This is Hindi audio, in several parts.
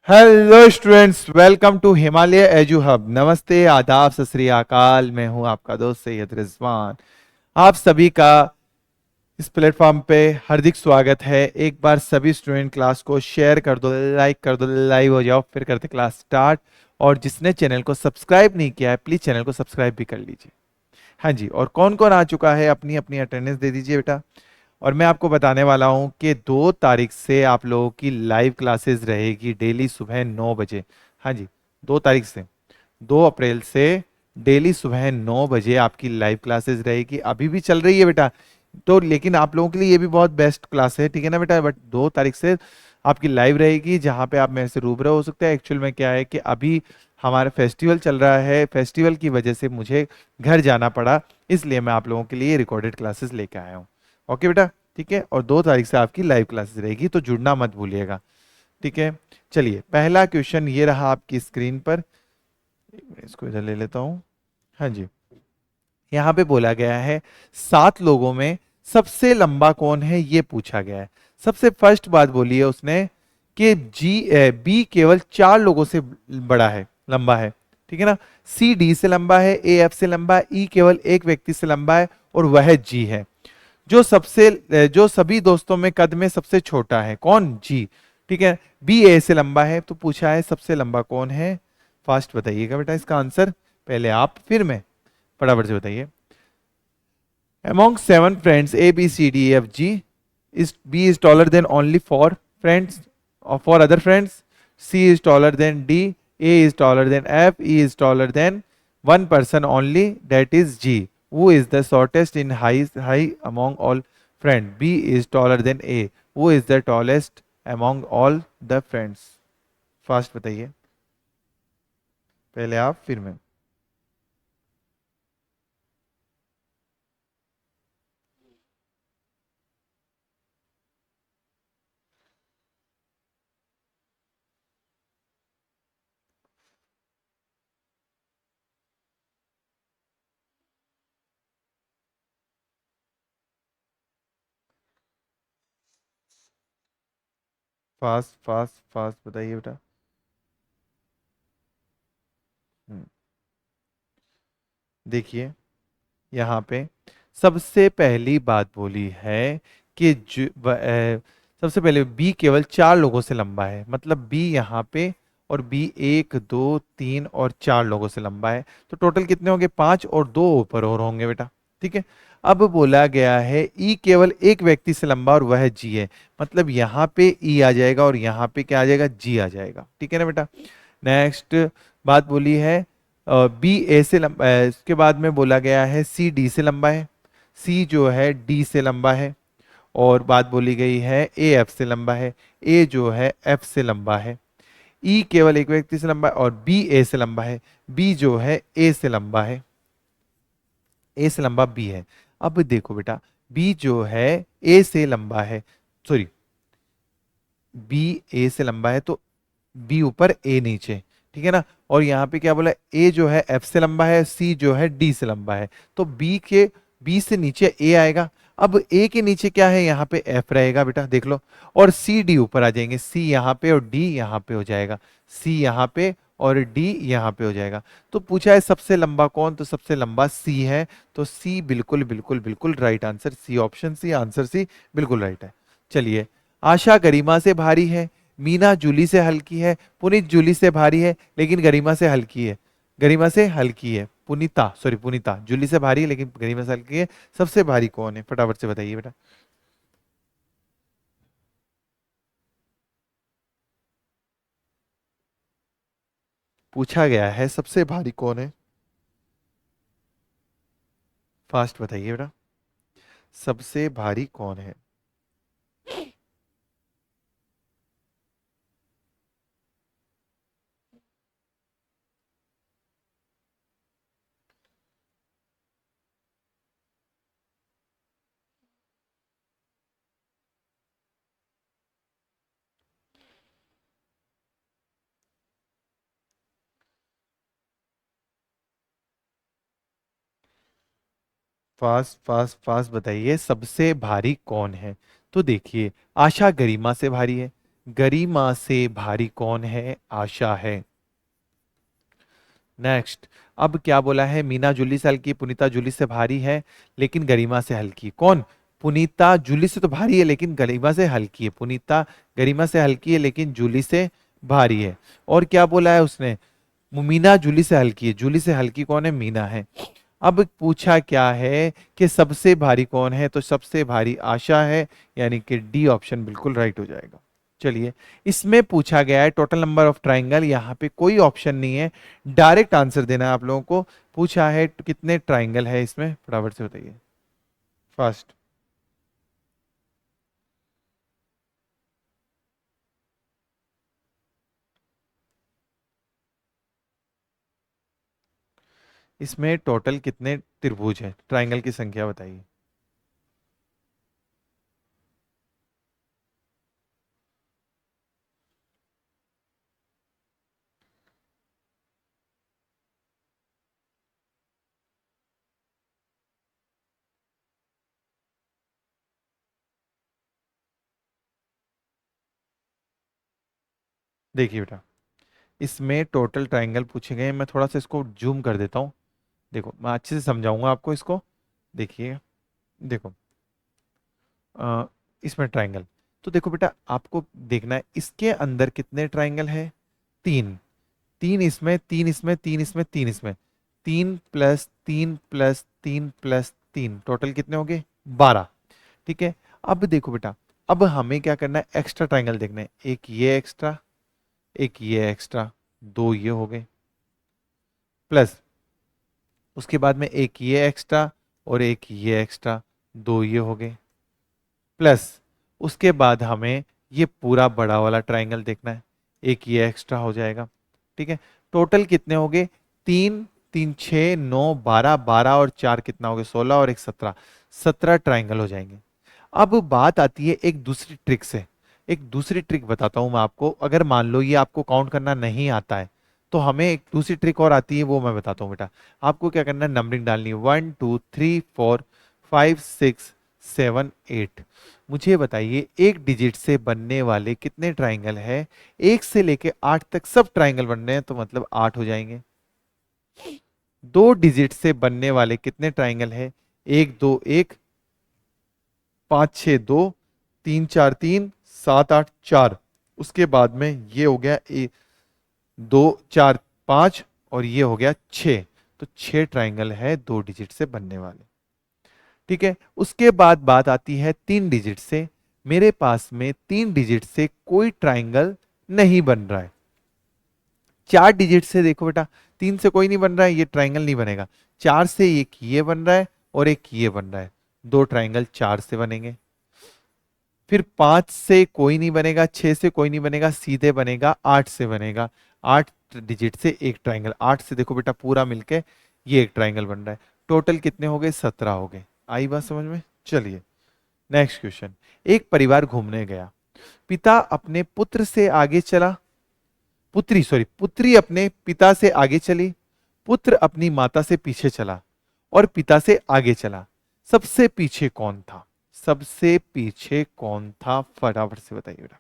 Hello students, welcome to Himalaya edu hub. नमस्ते, आदाब, सत श्री अकाल। मैं हूं आपका दोस्त सैयद रिजवान। आप सभी का इस प्लेटफॉर्म पे हार्दिक स्वागत है। एक बार सभी स्टूडेंट क्लास को शेयर कर दो, लाइक कर दो, लाइव हो जाओ, फिर करते क्लास स्टार्ट। और जिसने चैनल को सब्सक्राइब नहीं किया है, प्लीज चैनल को सब्सक्राइब भी कर लीजिए। हाँ जी, और कौन कौन आ चुका है अपनी अपनी अटेंडेंस दे दीजिए बेटा। और मैं आपको बताने वाला हूं कि 2 तारीख से आप लोगों की लाइव क्लासेस रहेगी डेली सुबह 9 बजे। हाँ जी, 2 तारीख से, 2 अप्रैल से डेली सुबह 9 बजे आपकी लाइव क्लासेस रहेगी। अभी भी चल रही है बेटा, तो लेकिन आप लोगों के लिए ये भी बहुत बेस्ट क्लास है, ठीक है ना बेटा। बट 2 तारीख से आपकी लाइव रहेगी, जहाँ पे आप मेरे से रूबरू हो सकते हैं। एक्चुअल में क्या है कि अभी हमारा फेस्टिवल चल रहा है, फेस्टिवल की वजह से मुझे घर जाना पड़ा, इसलिए मैं आप लोगों के लिए रिकॉर्डेड क्लासेस लेके आया हूँ। ओके बेटा, ठीक है। और 2 तारीख से आपकी लाइव क्लासेस रहेगी, तो जुड़ना मत भूलिएगा, ठीक है। चलिए, पहला क्वेश्चन ये रहा आपकी स्क्रीन पर। इसको इधर ले लेता हूँ। हाँ जी, यहाँ पे बोला गया है 7 लोगों में सबसे लंबा कौन है, ये पूछा गया है। सबसे फर्स्ट बात बोली है उसने कि बी केवल 4 लोगों से बड़ा है, लंबा है, ठीक है ना। सी डी से लंबा है, ए एफ से लंबा है, ई केवल एक व्यक्ति से लंबा है, और वह जी है। जो सभी दोस्तों में कद में सबसे छोटा है, कौन? जी, ठीक है। बी ए से लंबा है, तो पूछा है सबसे लंबा कौन है। फास्ट बताइएगा बेटा इसका आंसर, पहले आप फिर मैं, फटाफट से बताइए। Among 7 friends A, B, C, D, E, F, G, is B is taller than only 4 friends or 4 other friends. C is taller than D. A is taller than F. E is taller than one person only, that is G. Who is the shortest in height among all friends? B is taller than A. Who is the tallest among all the friends? Fast बताइए, पहले आप फिर मैं। फास्ट फास्ट फास्ट बताइए बेटा। हम्म, देखिए, यहाँ पे सबसे पहली बात बोली है कि सबसे पहले बी केवल 4 लोगों से लंबा है, मतलब बी यहाँ पे, और बी 1, 2, 3 और 4 लोगों से लंबा है। तो टोटल कितने होंगे? 5, और 2 ऊपर और होंगे बेटा, ठीक है। अब बोला गया है ई केवल एक व्यक्ति से लंबा और वह जी है, मतलब यहाँ पे ई आ जाएगा और यहाँ पे क्या आ जाएगा? जी आ जाएगा, ठीक है ना बेटा। नेक्स्ट बात बोली है बी ए से लंबा, इसके बाद में बोला गया है सी डी से लंबा है, सी जो है डी से लंबा है। और बात बोली गई है ए एफ से लंबा है, ए जो है एफ से लंबा है। ई केवल एक व्यक्ति से लंबा है, और बी ए से लंबा है, बी जो है ए से लंबा है, ए से लंबा बी है। अब देखो बेटा, बी जो है ए से लंबा है, सॉरी, बी ए से लंबा है, तो बी ऊपर ए नीचे, ठीक है ना। और यहाँ पे क्या बोला? ए जो है एफ से लंबा है, सी जो है डी से लंबा है, तो बी से नीचे ए आएगा। अब ए के नीचे क्या है? यहाँ पे एफ रहेगा बेटा, देख लो। और सी डी ऊपर आ जाएंगे, सी यहाँ पे और डी यहाँ पे हो जाएगा, सी यहाँ पे और डी यहाँ पे हो जाएगा। तो पूछा है सबसे लंबा कौन, तो सबसे लंबा सी है। तो सी बिल्कुल बिल्कुल बिल्कुल right answer, C option C, answer C बिल्कुल राइट है। चलिए, आशा गरिमा से भारी है, मीना जूली से हल्की है, पुनीत जूली से भारी है लेकिन गरिमा से हल्की है। गरिमा से हल्की है, पुनीता, सॉरी पुनीता जूली से भारी है लेकिन गरिमा से हल्की है। सबसे भारी कौन है? फटाफट से बताइए बेटा। पूछा गया है सबसे भारी कौन है, फास्ट बताइए बेटा, सबसे भारी कौन है। फास्ट फास्ट फास्ट बताइए, सबसे भारी कौन है। तो देखिए, आशा गरिमा से भारी है, गरिमा से भारी कौन है? आशा है। नेक्स्ट, अब क्या बोला है? मीना जूली से हल्की, पुनीता जूली से भारी है लेकिन गरिमा से हल्की। कौन? पुनीता जूली से तो भारी है लेकिन गरिमा से हल्की है। पुनीता गरिमा से हल्की है लेकिन जूली से भारी है। और क्या बोला है उसने? मीना जूली से हल्की है। जूली से हल्की कौन है? मीना है। अब पूछा क्या है कि सबसे भारी कौन है, तो सबसे भारी आशा है, यानी कि डी ऑप्शन बिल्कुल राइट हो जाएगा। चलिए, इसमें पूछा गया है टोटल नंबर ऑफ ट्राइंगल, यहां पे कोई ऑप्शन नहीं है, डायरेक्ट आंसर देना है आप लोगों को। पूछा है कितने ट्राइंगल है इसमें, फटाफट से बताइए फास्ट। इसमें टोटल कितने त्रिभुज है, ट्राइंगल की संख्या बताइए। देखिए बेटा, इसमें टोटल ट्राइंगल पूछे गए हैं। मैं थोड़ा सा इसको जूम कर देता हूँ। देखो, मैं अच्छे से समझाऊंगा आपको इसको। देखिए, देखो, अ, इसमें ट्राइंगल, तो देखो बेटा, आपको देखना है इसके अंदर कितने ट्राइंगल है। तीन। तीन इसमें, तीन इसमें, तीन इसमें, तीन इसमें। तीन प्लस तीन प्लस तीन प्लस तीन, टोटल कितने हो गए? 12। ठीक है। अब देखो बेटा, अब हमें क्या करना है? एक्स्ट्रा ट्राइंगल देखना है। एक ये एक्स्ट्रा, एक ये एक्स्ट्रा, दो ये हो गए, प्लस उसके बाद में एक ये एक्स्ट्रा और एक ये एक्स्ट्रा, दो ये हो गए, प्लस उसके बाद हमें ये पूरा बड़ा वाला ट्राइंगल देखना है। एक ये एक्स्ट्रा हो जाएगा। ठीक है। टोटल कितने हो गए? तीन, तीन छः, नौ, बारह, बारह और चार कितना हो गया? 16 और एक 17। 17 ट्राइंगल हो जाएंगे। अब बात आती है एक दूसरी ट्रिक से। एक दूसरी ट्रिक बताता हूं मैं आपको। अगर मान लो ये आपको काउंट करना नहीं आता है, तो हमें एक दूसरी ट्रिक और आती है, वो मैं बताता हूं बेटा। आपको क्या करना है? नंबरिंग डालनी है, 1 2 3 4 5 6 7 8। मुझे बताइए, एक डिजिट से बनने वाले कितने ट्राइंगल है? एक से लेके 8 तक सब ट्राइंगल बन रहे हैं, तो मतलब 8 हो जाएंगे। दो डिजिट से बनने वाले कितने ट्राइंगल है? एक दो एक, 5 6 2, 3 4 3, 7 8 4। उसके बाद में ये हो गया 2 4 5 और ये हो गया 6। तो 6 ट्राइंगल है दो डिजिट से बनने वाले। ठीक है। उसके बाद बात आती है 3 डिजिट से। मेरे पास में 3 डिजिट से कोई ट्राइंगल नहीं बन रहा है। 4 डिजिट से देखो बेटा, तीन से कोई नहीं बन रहा है, ये ट्राइंगल नहीं बनेगा। चार से एक ये बन रहा है और एक ये बन रहा है, दो ट्राइंगल चार से बनेंगे। फिर 5 से कोई नहीं बनेगा, 6 से कोई नहीं बनेगा, सीधे बनेगा 8 से बनेगा। 8 डिजिट से एक ट्राइंगल, 8 से देखो बेटा पूरा मिलके ये एक ट्राइंगल बन रहा है। टोटल कितने हो गए? 17 हो गए। आई बात समझ में? चलिए, नेक्स्ट क्वेश्चन। एक परिवार घूमने गया। पिता अपने पुत्र से आगे चला, पुत्री अपने पिता से आगे चली, पुत्र अपनी माता से पीछे चला और पिता से आगे चला। सबसे पीछे कौन था? सबसे पीछे कौन था? फटाफट से बताइए बेटा,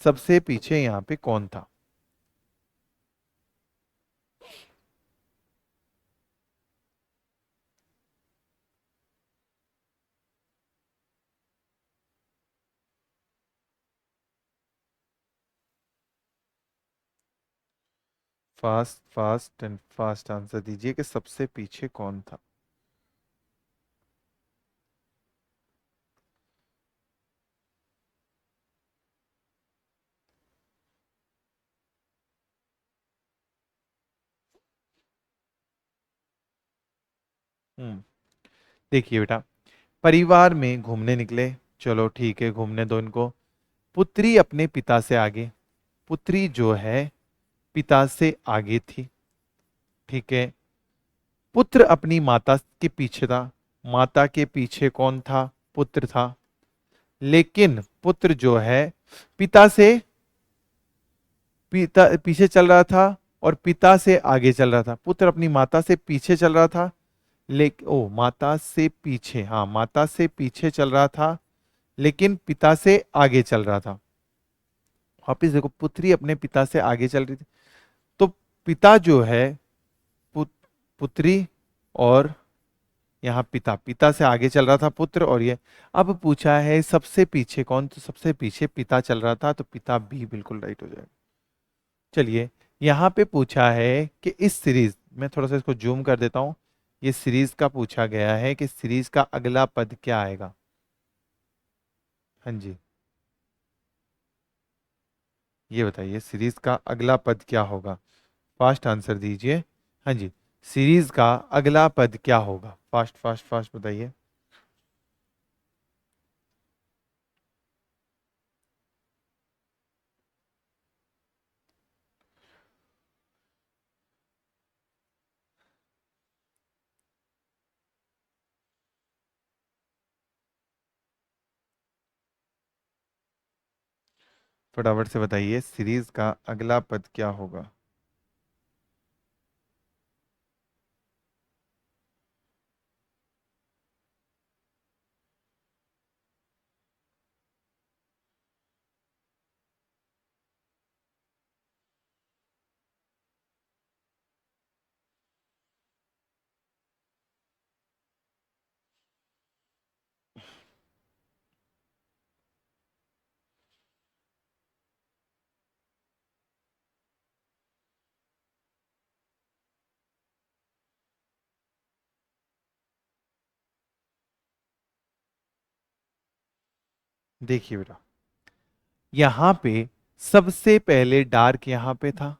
सबसे पीछे यहां पे कौन था? Fast fast and fast answer दीजिए कि सबसे पीछे कौन था। हम्म देखिए बेटा, परिवार में घूमने निकले। चलो ठीक है, घूमने दो इनको। पुत्री अपने पिता से आगे, पुत्री जो है पिता से आगे थी। ठीक है। पुत्र अपनी माता के पीछे था, माता के पीछे कौन था? पुत्र था। लेकिन पुत्र जो है पिता से, पिता पीछे चल रहा था और पिता से आगे चल रहा था। पुत्र अपनी माता से पीछे चल रहा था, लेकिन ओ माता से पीछे, हाँ माता से पीछे चल रहा था लेकिन पिता से आगे चल रहा था। वापिस देखो, पुत्री अपने पिता से आगे चल रही थी, तो पिता जो है, पुत, पुत्री, और यहाँ पिता, पिता से आगे चल रहा था पुत्र, और ये अब पूछा है सबसे पीछे कौन, तो सबसे पीछे पिता चल रहा था, तो पिता बी बिल्कुल राइट हो जाएगा। चलिए, यहाँ पे पूछा है कि इस सीरीज में, थोड़ा सा इसको जूम कर देता हूं, ये सीरीज का पूछा गया है कि सीरीज का अगला पद क्या आएगा। हाँ जी, ये बताइए सीरीज का अगला पद क्या होगा। फास्ट आंसर दीजिए। हाँ जी, सीरीज का अगला पद क्या होगा, फास्ट फास्ट फास्ट बताइए। फटाफट से बताइए, सीरीज का अगला पद क्या होगा। देखिए बेटा, यहां पे सबसे पहले डार्क यहां पे था,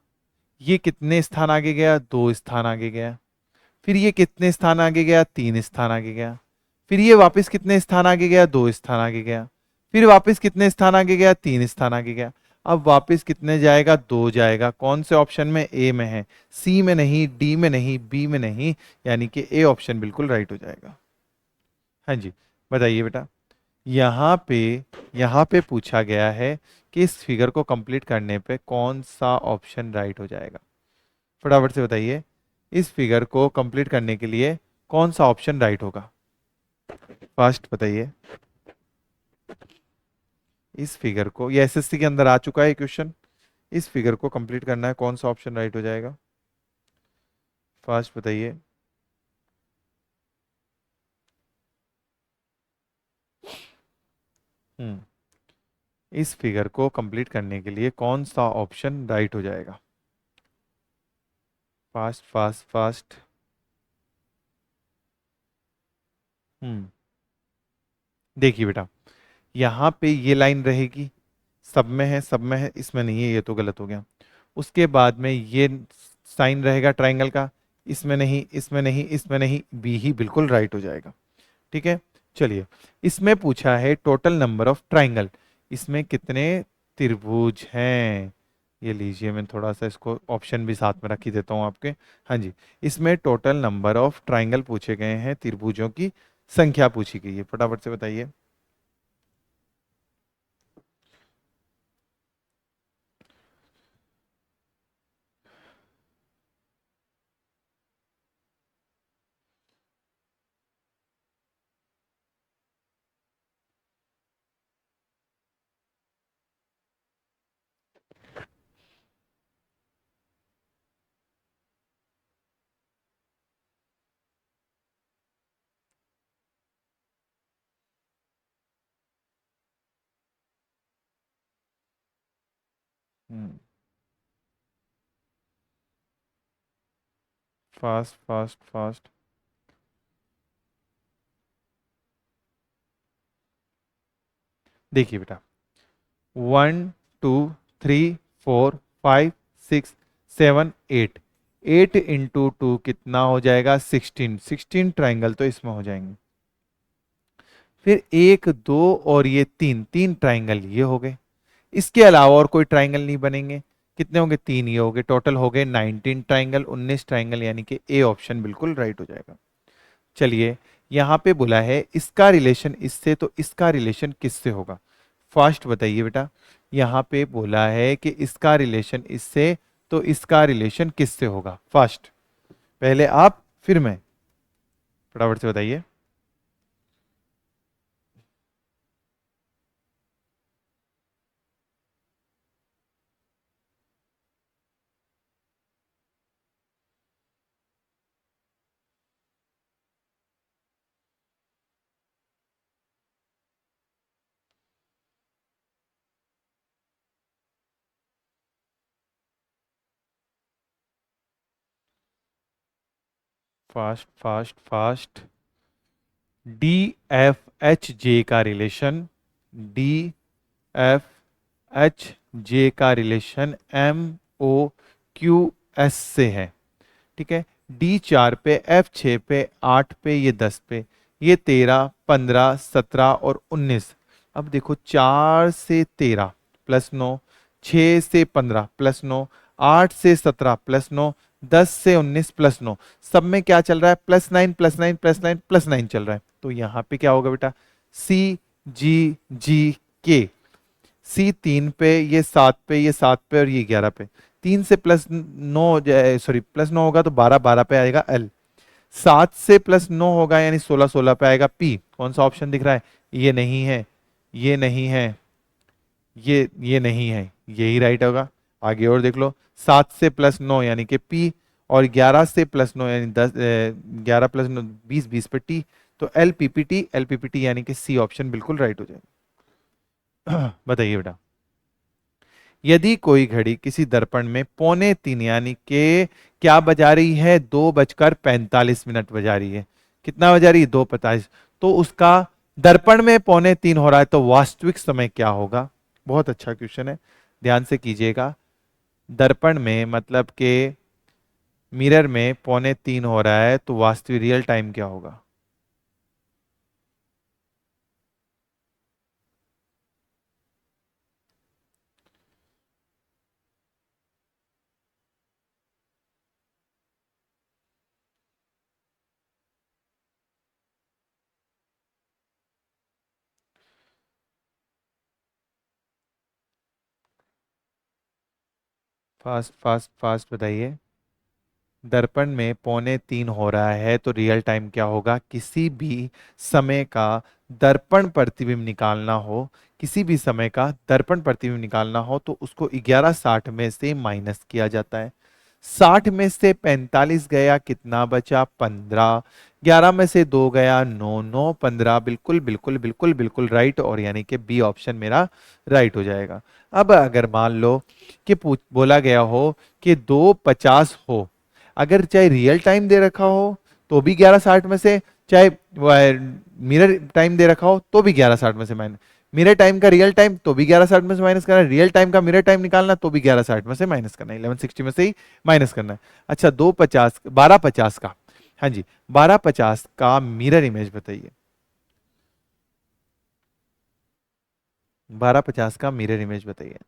ये कितने स्थान आगे गया, 2 स्थान आगे गया। फिर ये कितने स्थान आगे गया, 3 स्थान आगे गया। फिर ये वापस कितने स्थान आगे गया, 2 स्थान आगे गया। फिर वापस कितने स्थान आगे गया, 3 स्थान आगे गया। अब वापस कितने जाएगा, 2 जाएगा। कौन से ऑप्शन में, ए में है, सी में नहीं, डी में नहीं, बी में नहीं, यानी कि ए ऑप्शन बिल्कुल राइट हो जाएगा। हाँ जी, बताइए बेटा। यहाँ पे यहाँ पे पूछा गया है कि इस फिगर को कंप्लीट करने पे कौन सा ऑप्शन राइट हो जाएगा। फटाफट से बताइए, इस फिगर को कंप्लीट करने के लिए कौन सा ऑप्शन राइट होगा। फास्ट बताइए। इस फिगर को, ये एसएससी के अंदर आ चुका है क्वेश्चन, इस फिगर को कंप्लीट करना है, कौन सा ऑप्शन राइट हो जाएगा। फास्ट बताइए। हम्म इस फिगर को कंप्लीट करने के लिए कौन सा ऑप्शन राइट हो जाएगा। Fast fast fast. हम्म देखिए बेटा, यहाँ पे ये लाइन रहेगी, सब में है, सब में है, इसमें नहीं है, ये तो गलत हो गया। उसके बाद में ये साइन रहेगा ट्राइंगल का, इसमें नहीं, इसमें नहीं, इसमें नहीं, बी ही बिल्कुल राइट हो जाएगा। ठीक है, चलिए, इसमें पूछा है टोटल नंबर ऑफ ट्राइंगल, इसमें कितने त्रिभुज हैं। ये लीजिए, मैं थोड़ा सा इसको ऑप्शन भी साथ में रख ही देता हूँ आपके। हाँ जी, इसमें टोटल नंबर ऑफ ट्राइंगल पूछे गए हैं, त्रिभुजों की संख्या पूछी गई है। फटाफट से बताइए। हम्म फास्ट फास्ट फास्ट। देखिए बेटा, 1 2 3 4 5 6 7 8, 8 × 2 कितना हो जाएगा, 16, 16 ट्राइंगल तो इसमें हो जाएंगे। फिर 1 2 और ये 3, 3 ट्राइंगल ये हो गए। इसके अलावा और कोई ट्राइंगल नहीं बनेंगे। कितने होंगे, 3 ये हो गए, टोटल हो गए 19 ट्राइंगल, 19 ट्राइंगल, यानी कि ए ऑप्शन बिल्कुल राइट हो जाएगा। चलिए, यहाँ पे बोला है इसका रिलेशन इससे, तो इसका रिलेशन किससे होगा। फास्ट बताइए बेटा, यहाँ पे बोला है कि इसका रिलेशन इससे, तो इसका रिलेशन किससे होगा। फास्ट, पहले आप फिर मैं, फटाफट से बताइए। Fast fast fast. D F H J का relation, D F H J का relation M O Q S से है। ठीक है, डी 4 पे, एफ 6 पे, 8 पे, ये 10 पे, ये 13, 15, 17 और 19। अब देखो 4 से 13 प्लस 9, 6 से 15 प्लस 9, 8 से 17 प्लस 9, 10 से 19 प्लस 9। सब में क्या चल रहा है? +9 +9 +9 +9 चल रहा है। तो यहां पे क्या होगा बेटा? सी जी जी के। सी 3 पे, ये 7 पे, ये 7 पे और ये 11 पे। 3 से +9 सॉरी +9 होगा तो 12, 12 पे आएगा एल। 7 से +9 होगा यानी 16, 16 पे आएगा पी। कौन सा ऑप्शन दिख रहा है? ये नहीं है, ये नहीं है, ये नहीं है, यही राइट होगा। आगे और देख लो, 7 से +9 यानी कि पी, और 11 से +9 यानी 10, 11 +9 20, 20 पे टी। तो L P P T, L P P T यानी कि सी ऑप्शन बिल्कुल राइट हो जाएगा। बताइए बेटा, यदि कोई घड़ी किसी दर्पण में पौने 3 यानी कि क्या बजा रही है? 2:45 बजा रही है। कितना बजा रही है? 2:45। तो उसका दर्पण में पौने 3 हो रहा है, तो वास्तविक समय क्या होगा? बहुत अच्छा क्वेश्चन है, ध्यान से कीजिएगा। दर्पण में मतलब के मिरर में पौने 3 हो रहा है, तो वास्तविक रियल टाइम क्या होगा? फास्ट फास्ट फास्ट बताइए। दर्पण में पौने 3 हो रहा है तो रियल टाइम क्या होगा? किसी भी समय का दर्पण प्रतिबिंब निकालना हो, किसी भी समय का दर्पण प्रतिबिंब निकालना हो तो उसको 11:60 में से माइनस किया जाता है। 60 में से 45 गया, कितना बचा? 15। 11 में से 2 गया, 9, 9, 15। बिल्कुल बिल्कुल बिल्कुल बिल्कुल राइट, और यानी कि बी ऑप्शन मेरा राइट हो जाएगा। अब अगर मान लो कि पूछ बोला गया हो कि 2:50 हो, अगर चाहे रियल टाइम दे रखा हो तो भी 11:60 में से, चाहे मिरर टाइम दे रखा हो तो भी 11:60 में से माइनस, मिरर टाइम का रियल टाइम तो भी 11:60 में से माइनस करना है, रियल टाइम का मिरर टाइम निकालना तो भी 11:60 में से माइनस करना है, 1160 में से ही माइनस करना है। अच्छा, 2:50, 12:50 का, हाँ जी, 12:50 का मिरर इमेज बताइए। 12:50 का मिरर इमेज बताइए।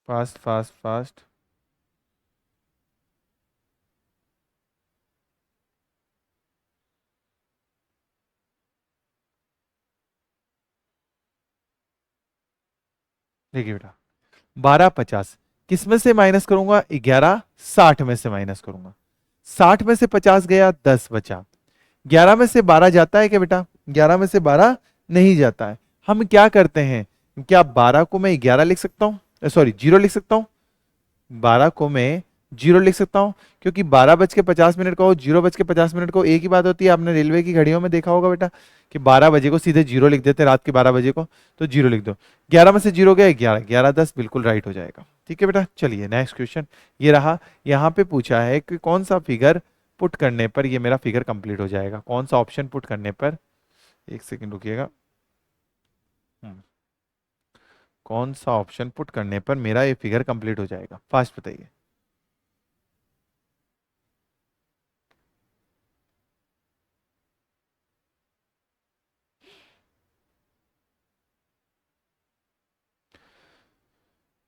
Fast fast fast. देखिए बेटा, 12:50 किस में से माइनस करूंगा? 11:60 में से माइनस करूंगा। 60 में से 50 गया, 10 बचा। 11 में से 12 जाता है क्या बेटा? 11 में से 12 नहीं जाता है। हम क्या करते हैं, क्या 12 को मैं 11 लिख सकता हूँ, सॉरी 0 लिख सकता हूँ? 12 को मैं 0 लिख सकता हूँ, क्योंकि 12:50 को 0:50 को एक ही बात होती है। आपने रेलवे की घड़ियों में देखा होगा बेटा कि 12 बजे को सीधे 0 लिख देते हैं, रात के 12 बजे को, तो 0 लिख दो। 11 में से 0 गया, 11, 11 10 बिल्कुल राइट हो जाएगा। ठीक है बेटा, चलिए नेक्स्ट क्वेश्चन ये रहा। यहाँ पे पूछा है कि कौन सा फिगर पुट करने पर ये मेरा फिगर कंप्लीट हो जाएगा? कौन सा ऑप्शन पुट करने पर, एक सेकंड रुकिएगा। हम्म, कौन सा ऑप्शन पुट करने पर मेरा ये फिगर कंप्लीट हो जाएगा? फास्ट बताइए।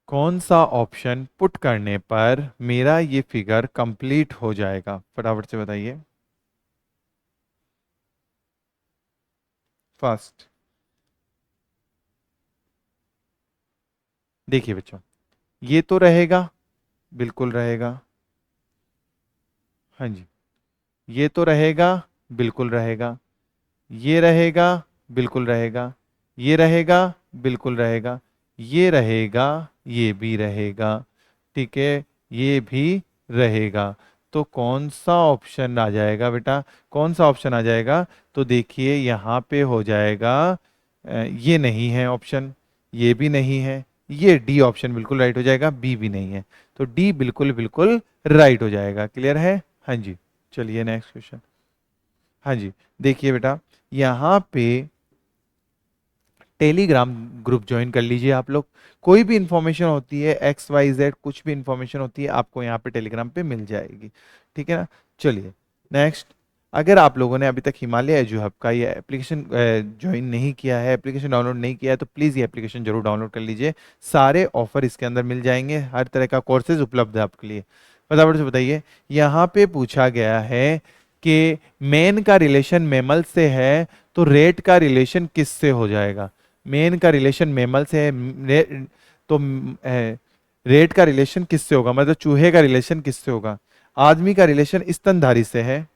कौन सा ऑप्शन पुट करने पर मेरा ये फिगर कंप्लीट हो जाएगा? फटाफट से बताइए, फास्ट। देखिए बच्चों, ये तो रहेगा, बिल्कुल रहेगा। हाँ जी, ये तो रहेगा, बिल्कुल रहेगा। ये रहेगा, बिल्कुल रहेगा। ये रहेगा, बिल्कुल रहेगा। ये रहेगा, ये भी रहेगा। ठीक है, ये भी रहेगा। तो कौन सा ऑप्शन आ जाएगा बेटा? कौन सा ऑप्शन आ जाएगा? तो देखिए यहाँ पे हो जाएगा, ये नहीं है ऑप्शन, ये भी नहीं है, ये डी ऑप्शन बिल्कुल राइट हो जाएगा, बी भी नहीं है। तो डी बिल्कुल बिल्कुल राइट हो जाएगा। क्लियर है? हाँ जी। चलिए नेक्स्ट क्वेश्चन। हाँ जी, देखिए बेटा, यहाँ पे टेलीग्राम ग्रुप ज्वाइन कर लीजिए आप लोग। कोई भी इंफॉर्मेशन होती है, एक्स वाई जेड कुछ भी इंफॉर्मेशन होती है, आपको यहाँ पे टेलीग्राम पे मिल जाएगी। ठीक है ना? चलिए नेक्स्ट। अगर आप लोगों ने अभी तक हिमालय एजू हब का ये एप्लीकेशन ज्वाइन नहीं किया है, एप्लीकेशन डाउनलोड नहीं किया है, तो प्लीज़ ये एप्लीकेशन जरूर डाउनलोड कर लीजिए। सारे ऑफर इसके अंदर मिल जाएंगे, हर तरह का कोर्सेज उपलब्ध है आपके लिए। फटाफट से बताइए। यहाँ पे पूछा गया है कि मेन का रिलेशन मेमल से है, तो रेट का रिलेशन किससे हो जाएगा? मेन का रिलेशन मेमल से है, तो रेट का रिलेशन किससे होगा? मतलब चूहे का रिलेशन किससे होगा? आदमी का रिलेशन स्तनधारी से है,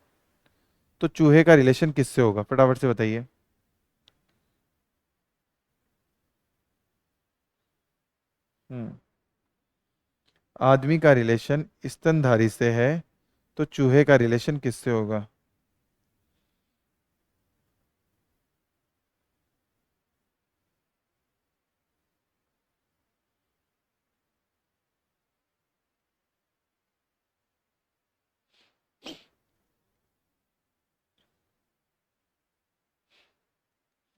तो चूहे का रिलेशन किससे होगा? फटाफट से बताइए। हम्म आदमी का रिलेशन स्तनधारी से है, तो चूहे का रिलेशन किससे होगा?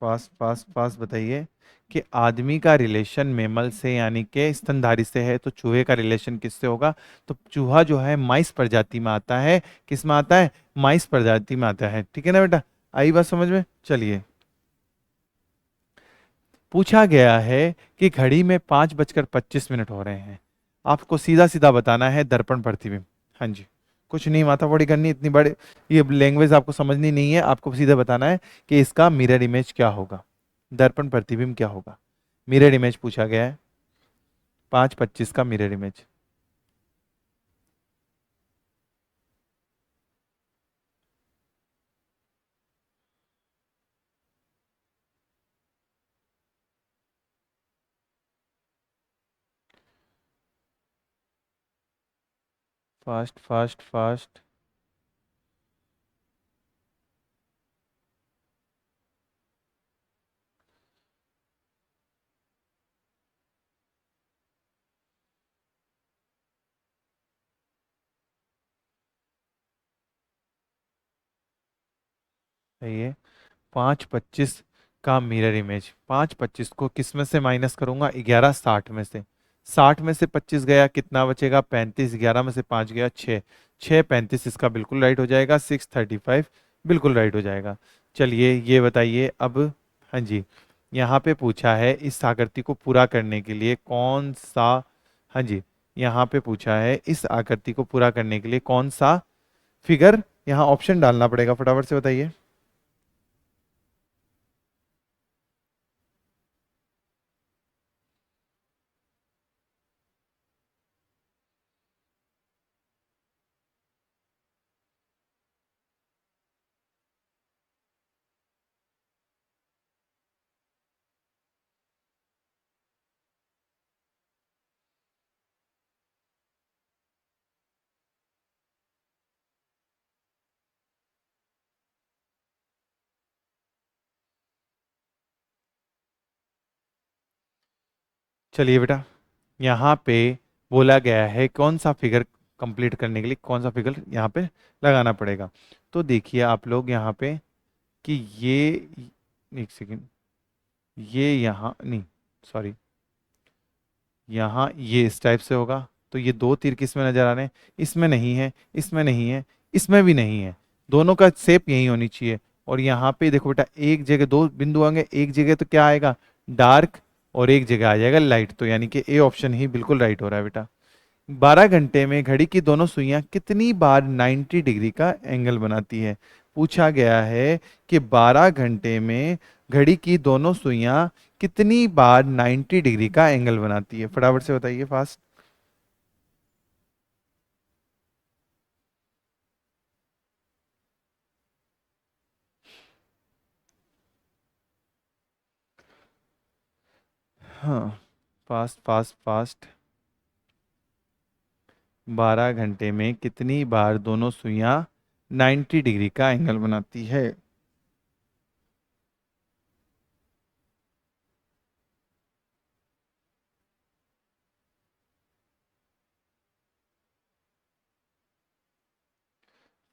फास्ट फास्ट फास्ट बताइए कि आदमी का रिलेशन मेमल से यानी कि स्तनधारी से है, तो चूहे का रिलेशन किससे होगा? तो चूहा जो है माइस प्रजाति में आता है। किस में आता है? माइस प्रजाति में आता है। ठीक है ना बेटा? आई बात समझ में? चलिए, पूछा गया है कि घड़ी में 5:25 हो रहे हैं। आपको सीधा सीधा बताना है दर्पण प्रतिबिंब। हाँ जी, कुछ नहीं माथा फोड़ी करनी, इतनी बड़ी ये लैंग्वेज आपको समझनी नहीं है। आपको सीधा बताना है कि इसका मिरर इमेज क्या होगा, दर्पण प्रतिबिंब क्या होगा। मिरर इमेज पूछा गया है, 5:25 का mirror image. Fast fast fast. सही है। 5:25 का मिरर इमेज, 5:25 को किस में से माइनस करूंगा? 11:60 में से। 60 में से 25 गया, कितना बचेगा? 35। 11 में से 5 गया, 6। 6:35 इसका बिल्कुल राइट हो जाएगा। 6:35 बिल्कुल राइट हो जाएगा। चलिए ये बताइए अब। हाँ जी, यहाँ पे पूछा है इस आकृति को पूरा करने के लिए कौन सा, हाँ जी, यहाँ पे पूछा है इस आकृति को पूरा करने के लिए कौन सा फिगर, यहाँ ऑप्शन डालना पड़ेगा। फटाफट से बताइए। चलिए बेटा, यहाँ पे बोला गया है कौन सा फिगर कंप्लीट करने के लिए कौन सा फिगर यहाँ पे लगाना पड़ेगा। तो देखिए आप लोग यहाँ पे कि ये, एक सेकेंड, ये यहाँ नहीं, सॉरी, यहाँ ये इस टाइप से होगा। तो ये दो तीर किस में नजर आ रहे हैं? इसमें नहीं है, इसमें नहीं है, इसमें भी नहीं है। दोनों का शेप यही होनी चाहिए। और यहाँ पे देखो बेटा, एक जगह दो बिंदु आएंगे, एक जगह तो क्या आएगा? डार्क। और एक जगह आ जाएगा लाइट। तो यानी कि ए ऑप्शन ही बिल्कुल राइट हो रहा है बेटा। 12 घंटे में घड़ी की दोनों सुइयां कितनी बार 90 डिग्री का एंगल बनाती है? पूछा गया है कि 12 घंटे में घड़ी की दोनों सुइयां कितनी बार 90 डिग्री का एंगल बनाती है? फटाफट से बताइए फास्ट। हाँ, फास्ट फास्ट फास्ट। 12 घंटे में कितनी बार दोनों सुइयां 90 डिग्री का एंगल बनाती है?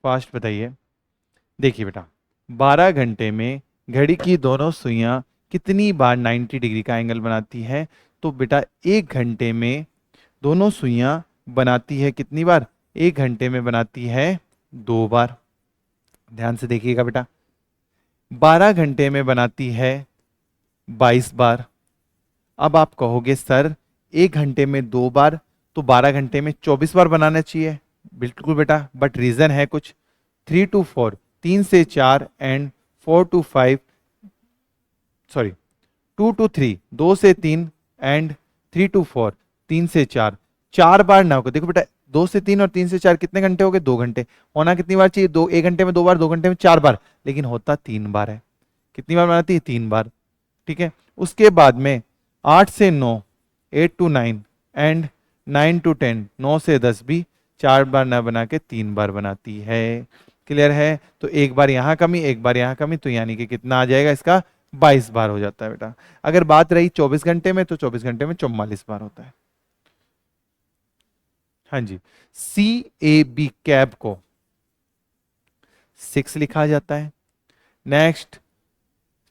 फास्ट बताइए। देखिए बेटा, 12 घंटे में घड़ी की दोनों सुइयां कितनी बार 90 डिग्री का एंगल बनाती है? तो बेटा 1 घंटे में दोनों सुइयां बनाती है कितनी बार? 1 घंटे में बनाती है 2 बार। ध्यान से देखिएगा बेटा, 12 घंटे में बनाती है 22 बार। अब आप कहोगे सर 1 घंटे में 2 बार, तो 12 घंटे में 24 बार बनाना चाहिए। बिल्कुल बेटा, बट रीजन है कुछ। 3 to 4, 3 से 4 एंड 4 to 5, सॉरी 2 to 3, 2 से 3 एंड 3 to 4, 3 से 4, 4 बार ना होगा। देखो बेटा, 2 से 3 और 3 से 4 कितने घंटे हो गए? 2 घंटे। होना कितनी बार चाहिए? 1 घंटे में 2 बार, 2 घंटे में 4 बार, लेकिन होता 3 बार है। कितनी बार बनाती है? 3 बार। ठीक है। उसके बाद में 8 से 9, 8 to 9 एंड 9 to 10, 9 से 10 भी 4 बार ना बना के 3 बार बनाती है। क्लियर है? तो एक बार यहां कमी, एक बार यहां कमी, तो यानी कि कितना आ जाएगा इसका? 22 बार हो जाता है बेटा। अगर बात रही 24 घंटे में, तो 24 घंटे में 44 बार होता है। हाँ जी। CAB कैब को 6 लिखा जाता है। नेक्स्ट,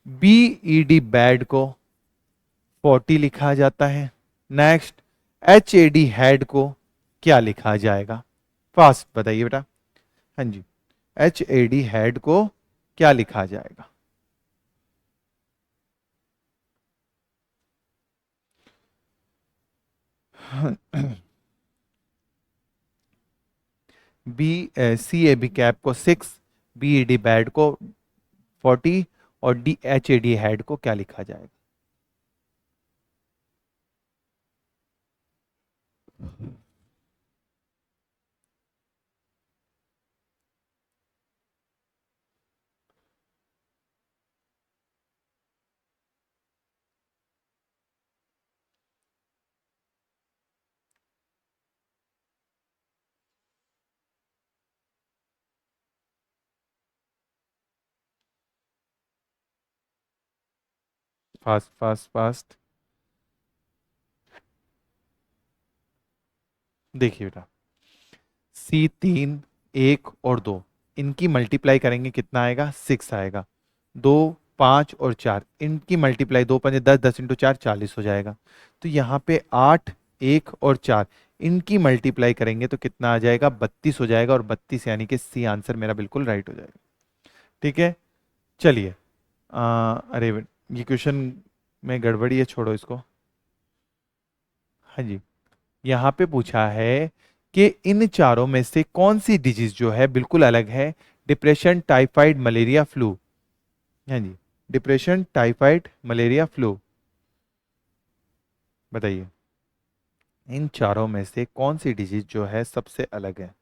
BED बैड को 40 लिखा जाता है। नेक्स्ट, HAD हेड को क्या लिखा जाएगा? फास्ट बताइए बेटा। हाँ जी, HAD हेड को क्या लिखा जाएगा? CAB कैप को 6, BED बैड को 40 और HAD हेड को क्या लिखा जाएगा? Fast fast fast. देखिए बेटा, C3, 1 और 2, इनकी मल्टीप्लाई करेंगे कितना आएगा? 6 आएगा। 2, 5 और 4, इनकी मल्टीप्लाई 2 5 10, 10 × 4 40 हो जाएगा। तो यहाँ पे 8, 1 और 4, इनकी मल्टीप्लाई करेंगे तो कितना आ जाएगा? 32 हो जाएगा। और 32 यानी कि सी आंसर मेरा बिल्कुल राइट हो जाएगा। ठीक है। चलिए, अरे ये क्वेश्चन में गड़बड़ी है, छोड़ो इसको। हाँ जी, यहाँ पे पूछा है कि इन चारों में से कौन सी डिजीज जो है बिल्कुल अलग है? Depression, typhoid, malaria, flu. हाँ जी, डिप्रेशन, टाइफाइड, मलेरिया, फ्लू। बताइए, इन चारों में से कौन सी डिजीज जो है सबसे अलग है?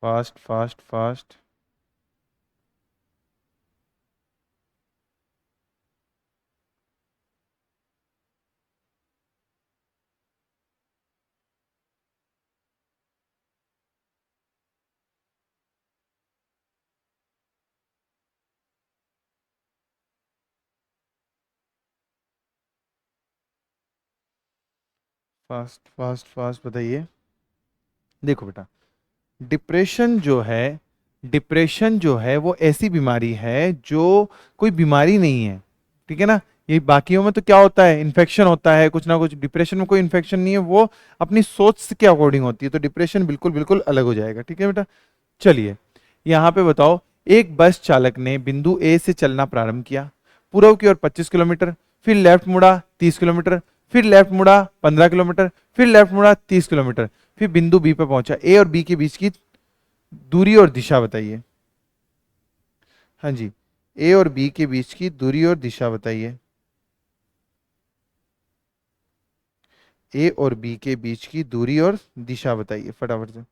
Fast fast fast. Fast fast fast बताइए। देखो बेटा, डिप्रेशन जो है, डिप्रेशन जो है वो ऐसी बीमारी है जो कोई बीमारी नहीं है। ठीक है ना? ये बाकियों में तो क्या होता है? इन्फेक्शन होता है कुछ ना कुछ। डिप्रेशन में कोई इन्फेक्शन नहीं है, वो अपनी सोच के अकॉर्डिंग होती है। तो डिप्रेशन बिल्कुल बिल्कुल अलग हो जाएगा। ठीक है बेटा। चलिए, यहाँ पे बताओ, एक बस चालक ने बिंदु ए से चलना प्रारंभ किया, पूर्व की ओर 25 किलोमीटर, फिर लेफ्ट मुड़ा 30 किलोमीटर, फिर लेफ्ट मुड़ा 15 किलोमीटर, फिर लेफ्ट मुड़ा 30 किलोमीटर, फिर बिंदु बी पे पहुंचा। ए और बी के बीच की दूरी और दिशा बताइए। हाँ जी, ए और बी के बीच की दूरी और दिशा बताइए। ए और बी के बीच की दूरी और दिशा बताइए फटाफट से।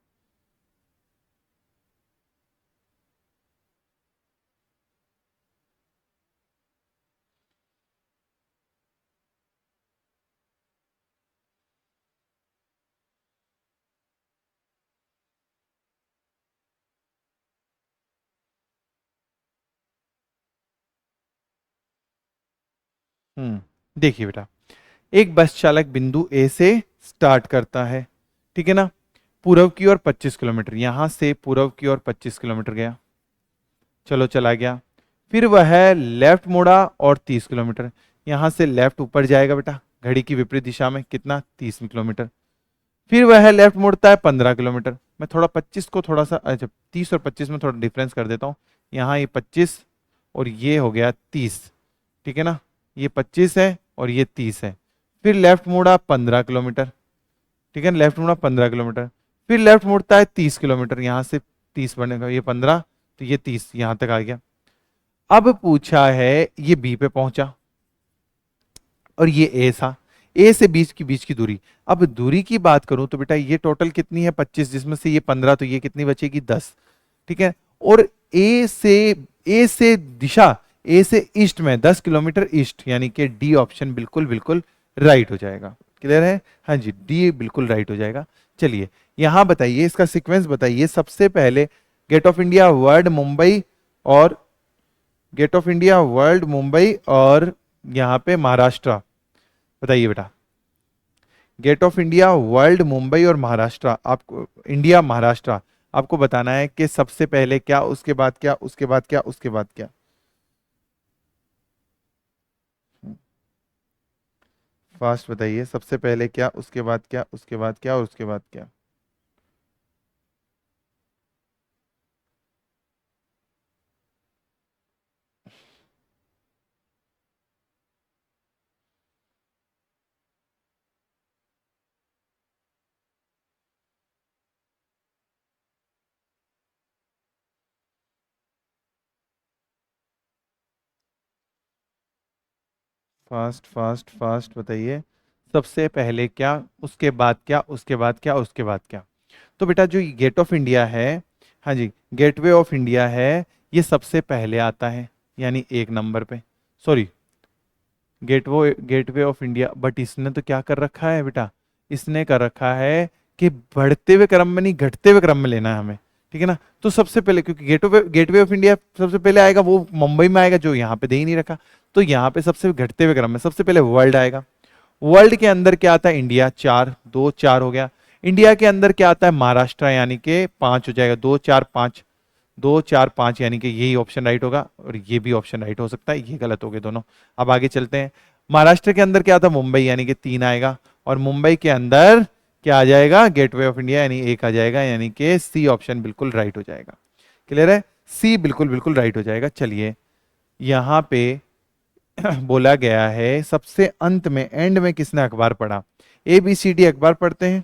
देखिए बेटा, एक बस चालक बिंदु ए से स्टार्ट करता है, ठीक है ना, पूर्व की ओर 25 किलोमीटर, यहां से पूर्व की ओर 25 किलोमीटर गया, चलो चला गया। फिर वह लेफ्ट मुड़ा और 30 किलोमीटर, यहां से लेफ्ट ऊपर जाएगा बेटा, घड़ी की विपरीत दिशा में, कितना, 30 किलोमीटर। फिर वह लेफ्ट मुड़ता है 15 किलोमीटर। मैं थोड़ा 25 को थोड़ा सा, अच्छा 30 और 25 में थोड़ा डिफरेंस कर देता हूँ। यहाँ ये 25 और ये हो गया 30, ठीक है ना, ये 25 है और ये 30 है। फिर लेफ्ट मुड़ा 15 किलोमीटर, ठीक है, लेफ्ट मुड़ा 15 किलोमीटर। फिर लेफ्ट मुड़ता है 30 किलोमीटर, यहाँ से 30 बनेगा, ये 15, तो ये 30 यहाँ तक आ गया। अब पूछा है ये बी पे पहुंचा और ये ए था, ए से बीच की दूरी। अब दूरी की बात करूं तो बेटा ये टोटल कितनी है, 25, जिसमें से ये 15, तो ये कितनी बचेगी, 10, ठीक है। और ए से ए से दिशा, ए से ईस्ट में 10 किलोमीटर ईस्ट, यानी कि डी ऑप्शन बिल्कुल बिल्कुल राइट हो जाएगा। क्लियर है, हाँ जी, डी बिल्कुल राइट हो जाएगा। चलिए यहां बताइए, इसका सीक्वेंस बताइए। सबसे पहले gate of India world Mumbai, और gate of India world Mumbai और यहाँ पे महाराष्ट्र, बताइए बेटा। Gate of India world Mumbai और महाराष्ट्र, आपको इंडिया महाराष्ट्र, आपको बताना है कि सबसे पहले क्या, उसके बाद क्या, उसके बाद क्या, उसके बाद क्या। फास्ट बताइए, सबसे पहले क्या, उसके बाद क्या, उसके बाद क्या और उसके बाद क्या। फास्ट फास्ट फास्ट बताइए, सबसे पहले क्या, उसके बाद क्या, उसके बाद क्या, उसके बाद क्या। तो बेटा जो गेट ऑफ इंडिया है, हाँ जी, गेटवे ऑफ इंडिया है, ये सबसे पहले आता है, यानी 1 नंबर पे। Sorry, gateway of India, but इसने तो क्या कर रखा है बेटा, इसने कर रखा है कि बढ़ते हुए क्रम में नहीं, घटते हुए क्रम में लेना है हमें, ठीक है ना। तो सबसे पहले, क्योंकि गेटवे ऑफ इंडिया सबसे पहले आएगा, वो मुंबई में आएगा, जो यहाँ पे दे ही नहीं रखा, तो यहाँ पे सबसे घटते हुए क्रम में सबसे पहले वर्ल्ड आएगा। वर्ल्ड के अंदर क्या आता है, इंडिया, 4 हो गया। इंडिया के अंदर क्या आता है, महाराष्ट्र, यानी कि 5 हो जाएगा, 2 4 5, 2 4 5, यानी कि यही ऑप्शन राइट होगा, और ये भी ऑप्शन राइट हो सकता है, ये गलत हो गए दोनों। अब आगे चलते हैं। महाराष्ट्र के अंदर क्या था, मुंबई, यानी कि 3 आएगा, और मुंबई के अंदर क्या आ जाएगा, गेटवे ऑफ इंडिया, यानी 1 आ जाएगा, यानी कि सी ऑप्शन बिल्कुल राइट हो जाएगा। क्लियर है, सी बिल्कुल बिल्कुल राइट हो जाएगा। चलिए यहां पे बोला गया है, सबसे अंत में, एंड में किसने अखबार पढ़ा। ए बी सी डी अखबार पढ़ते हैं,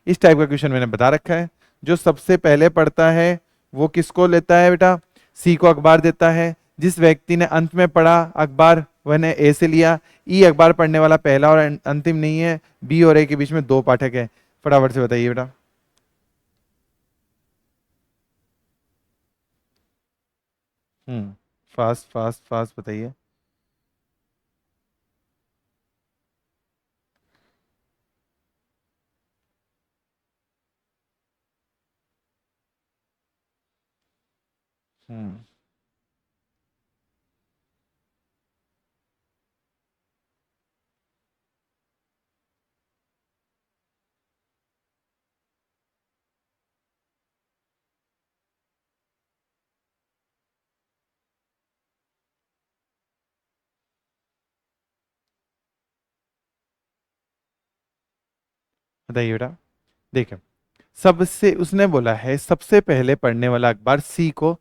इस टाइप का क्वेश्चन मैंने बता रखा है। जो सबसे पहले पढ़ता है वो किसको लेता है बेटा, सी को अखबार देता है। जिस व्यक्ति ने अंत में पढ़ा अखबार, वह ने ए से लिया। ई अखबार पढ़ने वाला पहला और अंतिम नहीं है, बी और ए के बीच में 2 पाठक है। फटाफट से बताइए बेटा। हम्म, फास्ट फास्ट फास्ट बताइए। हम्म, बताइए बेटा। देखिए, सबसे उसने बोला है सबसे पहले पढ़ने वाला अखबार सी को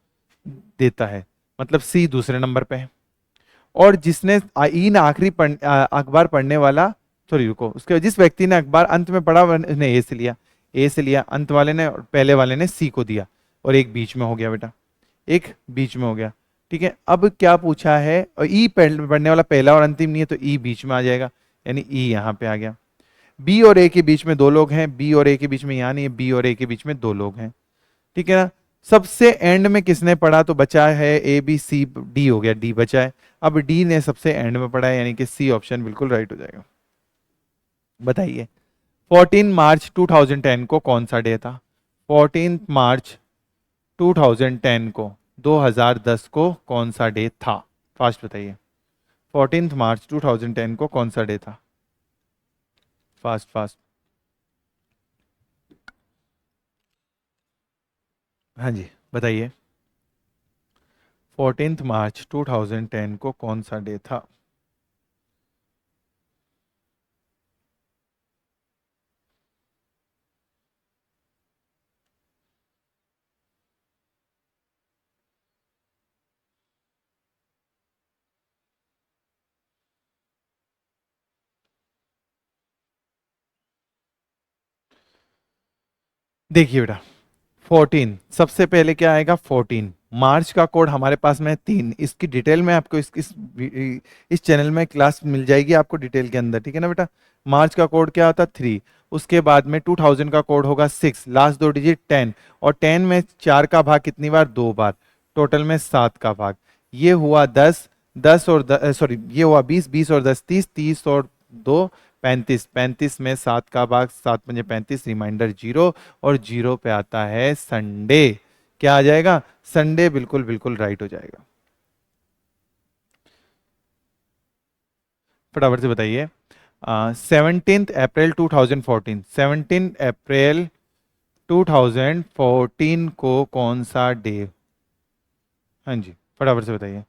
देता है, मतलब सी दूसरे नंबर पे है। और जिसने इन आखिरी अखबार पढ़ने वाला, सॉरी रुको, उसके जिस व्यक्ति ने अखबार अंत में पढ़ा उसने ए से लिया, ए से लिया, अंत वाले ने और पहले वाले ने सी को दिया, और एक बीच में हो गया बेटा, एक बीच में हो गया। ठीक है, अब क्या पूछा है, और ई पढ़ने वाला पहला और अंतिम नहीं है तो ई बीच में आ जाएगा, यानी ई यहां पे आ गया। बी और ए के बीच में दो लोग हैं, बी और ए के बीच में यहाँ नहीं है, बी और ए के बीच में दो लोग हैं। ठीक है ना। सबसे एंड में किसने पढ़ा, तो बचा है ए बी सी डी, हो गया, डी बचा है। अब डी ने सबसे एंड में पढ़ा है, यानी कि सी ऑप्शन बिल्कुल राइट हो जाएगा। बताइए 14 मार्च 2010 को कौन सा डे था? 14 मार्च 2010 को, 2010 को कौन सा डे था? फास्ट बताइए। 14 मार्च 2010 को कौन सा डे था? Fast fast. हाँ जी, बताइए। 14 मार्च 2010 को कौन सा डे था? देखिए बेटा, 14 सबसे पहले क्या आएगा? 14 मार्च का कोड हमारे पास में है 3, इसकी डिटेल में आपको इस चैनल में क्लास मिल जाएगी आपको डिटेल के अंदर। ठीक है ना बेटा। मार्च का कोड क्या होता है? 3। उसके बाद में 2000 का कोड होगा 6, लास्ट दो डिजिट 10, और 10 में 4 का भाग कितनी बार? 2 बार, टोटल में 7 का भाग। ये हुआ 10, 10 और सॉरी ये हुआ 20, 20 और 10 30, 30 और 2 35, 35 में 7 का भाग, 7 पंजे 35, रिमाइंडर 0, और 0 पे आता है संडे। क्या आ जाएगा? संडे बिल्कुल बिल्कुल राइट हो जाएगा। फटाफट से बताइए। 17 अप्रैल 2014, 17 अप्रैल 2014 को कौन सा डे? हाँ जी, फटाफट से बताइए।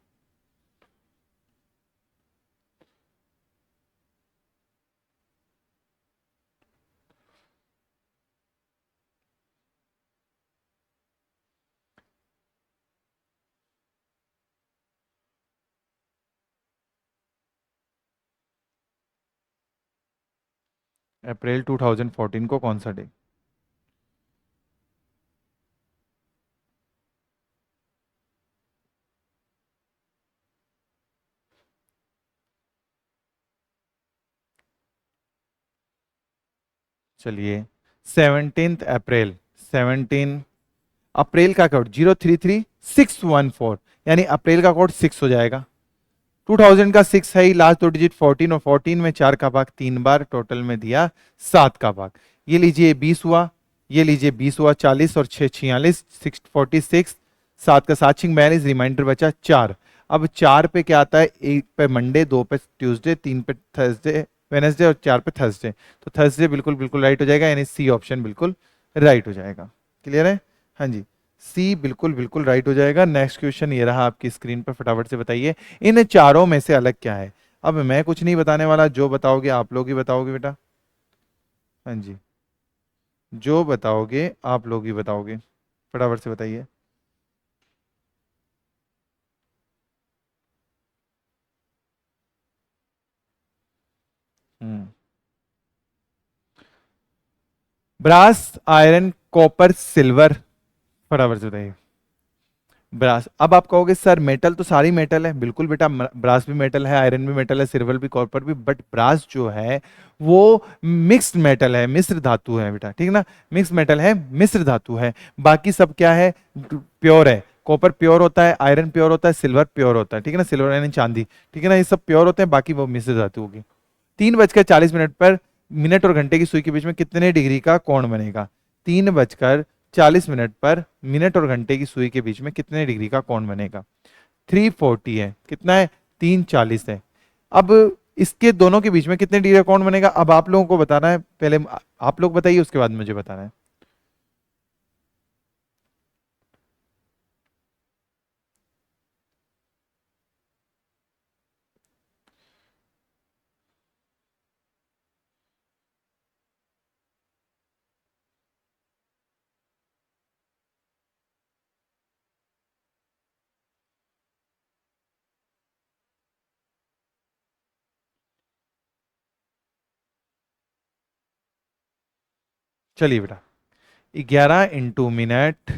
अप्रैल 2014 को कौन सा डे? चलिए, 17 अप्रैल, 17 अप्रैल का कोड 033614, यानी अप्रैल का कोड 6 हो जाएगा। 2000 का 6 है ही, लास्ट दो डिजिट 14, और 14 में 4 का भाग 3 बार, टोटल में दिया 7 का भाग। ये लीजिए 20 हुआ, ये लीजिए 20 हुआ, 40 और 6 46, 46, 7 का 7 6 42, रिमाइंडर बचा 4। अब 4 पे क्या आता है? 1 पे मंडे, 2 पे ट्यूसडे, 3 पे थर्सडे वेनेसडे, और 4 पे थर्सडे, तो थर्सडे बिल्कुल बिल्कुल राइट हो जाएगा, यानी सी ऑप्शन बिल्कुल राइट हो जाएगा। क्लियर है? हाँ जी, सी बिल्कुल बिल्कुल राइट हो जाएगा। नेक्स्ट क्वेश्चन ये रहा आपकी स्क्रीन पर, फटाफट से बताइए इन चारों में से अलग क्या है? अब मैं कुछ नहीं बताने वाला, जो बताओगे आप लोग ही बताओगे बेटा। हाँ जी, जो बताओगे आप लोग ही बताओगे, फटाफट से बताइए। हम्म ब्रास, आयरन, कॉपर, सिल्वर, फटाफट से बताइए। ब्रास। अब आप कहोगे सर मेटल तो सारी मेटल है, बिल्कुल बेटा, ब्रास भी मेटल है, आयरन भी मेटल है, सिल्वर भी, कॉपर भी, बट ब्रास जो है वो मिक्स्ड मेटल है, मिश्र धातु है बेटा। ठीक है ना, मिक्स मेटल है, मिश्र धातु है। बाकी सब क्या है? प्योर है। कॉपर प्योर होता है, आयरन प्योर होता है, सिल्वर प्योर होता है। ठीक है ना, सिल्वर यानी चांदी। ठीक है ना, ये सब प्योर होते हैं, बाकी वो मिश्र धातु होगी। 3:40 पर मिनट और घंटे की सुई के बीच में कितने डिग्री का कोण बनेगा? 3:40 पर मिनट और घंटे की सुई के बीच में कितने डिग्री का कोण बनेगा? 340 है, कितना है? 340 है। अब इसके दोनों के बीच में कितने डिग्री का कोण बनेगा? अब आप लोगों को बताना है, पहले आप लोग बताइए, उसके बाद मुझे बताना है। चलिए बेटा, 11 इंटू मिनट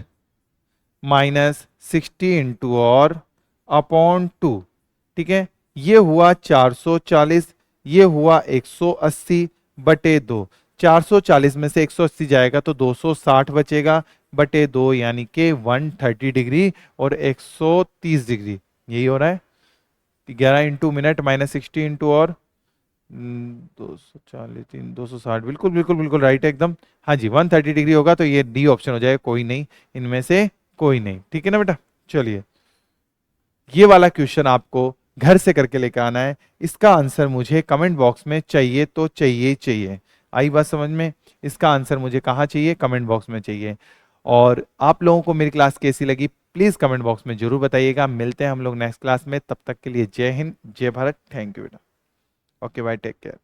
माइनस 60 इंटू और अपॉन 2, ठीक है। ये हुआ 440, ये हुआ 180 बटे 2। 440 में से 180 जाएगा तो 260 बचेगा बटे 2, यानी कि 130 डिग्री और 130 डिग्री, यही हो रहा है। 11 इंटू मिनट माइनस 60 इंटू और 240 260, बिल्कुल बिल्कुल बिल्कुल राइट है एकदम। हाँ जी, 130 डिग्री होगा, तो ये डी ऑप्शन हो जाएगा, कोई नहीं, इनमें से कोई नहीं, ठीक है ना बेटा। चलिए, ये वाला क्वेश्चन आपको घर से करके लेकर आना है। इसका आंसर मुझे कमेंट बॉक्स में चाहिए, तो चाहिए चाहिए। आई बात समझ में? इसका आंसर मुझे कहाँ चाहिए? कमेंट बॉक्स में चाहिए। और आप लोगों को मेरी क्लास कैसी लगी प्लीज कमेंट बॉक्स में जरूर बताइएगा। मिलते हैं हम लोग नेक्स्ट क्लास में, तब तक के लिए जय हिंद, जय भारत, थैंक यू बेटा। Okay bye, take care.